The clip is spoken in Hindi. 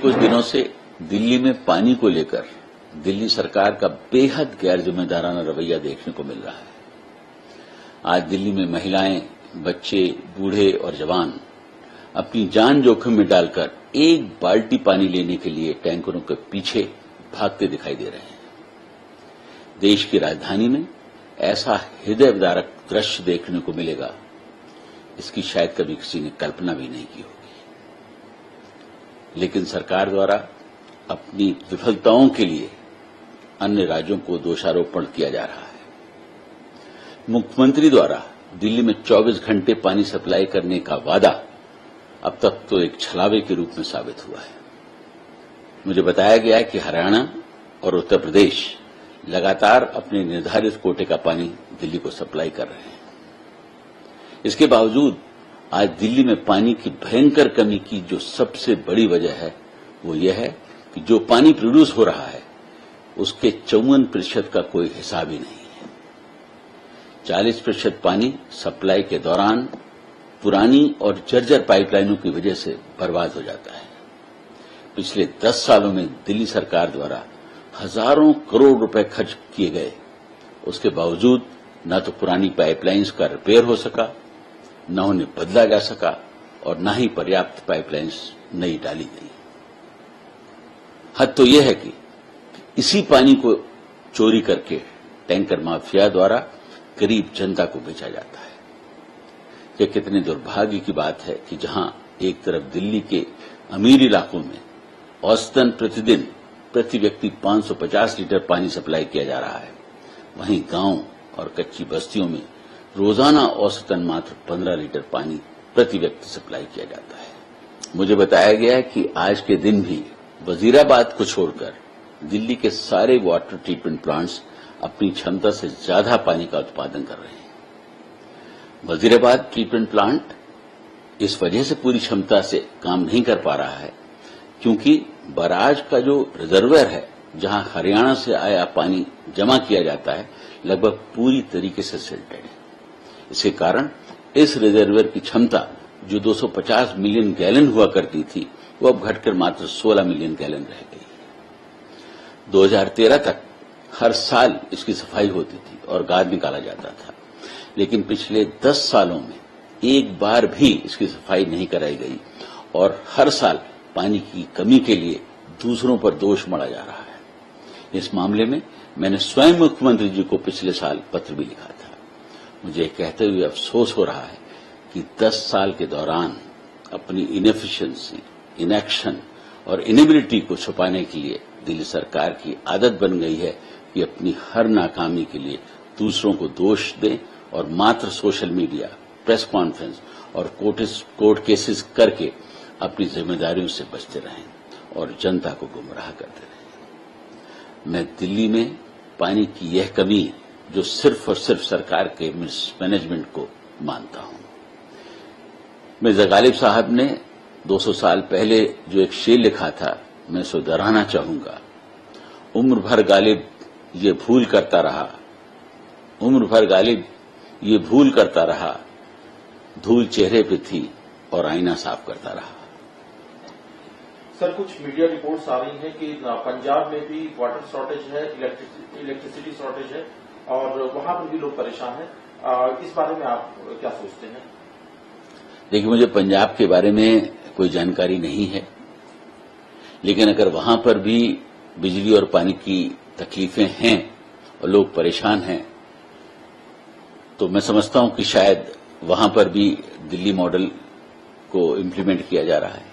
कुछ दिनों से दिल्ली में पानी को लेकर दिल्ली सरकार का बेहद गैर जिम्मेदाराना रवैया देखने को मिल रहा है। आज दिल्ली में महिलाएं, बच्चे, बूढ़े और जवान अपनी जान जोखिम में डालकर एक बाल्टी पानी लेने के लिए टैंकरों के पीछे भागते दिखाई दे रहे हैं। देश की राजधानी में ऐसा हृदय विदारक दृश्य देखने को मिलेगा, इसकी शायद कभी किसी ने कल्पना भी नहीं की होगी। लेकिन सरकार द्वारा अपनी विफलताओं के लिए अन्य राज्यों को दोषारोपण किया जा रहा है। मुख्यमंत्री द्वारा दिल्ली में 24 घंटे पानी सप्लाई करने का वादा अब तक तो एक छलावे के रूप में साबित हुआ है। मुझे बताया गया है कि हरियाणा और उत्तर प्रदेश लगातार अपने निर्धारित कोटे का पानी दिल्ली को सप्लाई कर रहे हैं। इसके बावजूद आज दिल्ली में पानी की भयंकर कमी की जो सबसे बड़ी वजह है वो यह है कि जो पानी प्रोड्यूस हो रहा है उसके 54% का कोई हिसाब ही नहीं है। 40% पानी सप्लाई के दौरान पुरानी और जर्जर पाइपलाइनों की वजह से बर्बाद हो जाता है। पिछले 10 सालों में दिल्ली सरकार द्वारा हजारों करोड़ रुपए खर्च किए गए, उसके बावजूद न तो पुरानी पाइपलाइंस का रिपेयर हो सका, न उन्हें बदला जा सका और न ही पर्याप्त पाइपलाइंस नई डाली गई। हद तो यह है कि इसी पानी को चोरी करके टैंकर माफिया द्वारा गरीब जनता को बेचा जाता है। यह कितने दुर्भाग्य की बात है कि जहां एक तरफ दिल्ली के अमीर इलाकों में औसतन प्रतिदिन प्रति व्यक्ति 550 लीटर पानी सप्लाई किया जा रहा है, वहीं गांव और कच्ची बस्तियों में रोजाना औसतन मात्र 15 लीटर पानी प्रति व्यक्ति सप्लाई किया जाता है। मुझे बताया गया है कि आज के दिन भी वजीराबाद को छोड़कर दिल्ली के सारे वाटर ट्रीटमेंट प्लांट्स अपनी क्षमता से ज्यादा पानी का उत्पादन कर रहे हैं। वजीराबाद ट्रीटमेंट प्लांट इस वजह से पूरी क्षमता से काम नहीं कर पा रहा है क्योंकि बराज का जो रिजर्वर है, जहां हरियाणा से आया पानी जमा किया जाता है, लगभग पूरी तरीके से सिल्टेड है। इसके कारण इस रिजर्वर की क्षमता जो 250 मिलियन गैलन हुआ करती थी, वो अब घटकर मात्र 16 मिलियन गैलन रह गई। 2013 तक हर साल इसकी सफाई होती थी और गाद निकाला जाता था, लेकिन पिछले 10 सालों में एक बार भी इसकी सफाई नहीं कराई गई और हर साल पानी की कमी के लिए दूसरों पर दोष मढ़ा जा रहा है। इस मामले में मैंने स्वयं मुख्यमंत्री जी को पिछले साल पत्र भी लिखा था। मुझे कहते हुए अफसोस हो रहा है कि 10 साल के दौरान अपनी इनएफिशिएंसी, इनएक्शन और इनेबिलिटी को छुपाने के लिए दिल्ली सरकार की आदत बन गई है कि अपनी हर नाकामी के लिए दूसरों को दोष दें और मात्र सोशल मीडिया, प्रेस कॉन्फ्रेंस और कोर्ट केसेस करके अपनी जिम्मेदारियों से बचते रहें और जनता को गुमराह करते रहें। मैं दिल्ली में पानी की यह कमी जो सिर्फ और सिर्फ सरकार के मिसमैनेजमेंट को मानता हूं। मिर्जा गालिब साहब ने 200 साल पहले जो एक शेर लिखा था, मैं उसे दोहराना चाहूंगा। उम्र भर गालिब ये भूल करता रहा, उम्र भर गालिब ये भूल करता रहा, धूल चेहरे पे थी और आईना साफ करता रहा। सर, कुछ मीडिया रिपोर्ट्स आ रही हैं कि पंजाब में भी वाटर शॉर्टेज है, इलेक्ट्रिसिटी शॉर्टेज है और वहां पर भी लोग परेशान हैं। इस बारे में आप क्या सोचते हैं? देखिए, मुझे पंजाब के बारे में कोई जानकारी नहीं है, लेकिन अगर वहां पर भी बिजली और पानी की तकलीफें हैं और लोग परेशान हैं, तो मैं समझता हूं कि शायद वहां पर भी दिल्ली मॉडल को इम्प्लीमेंट किया जा रहा है।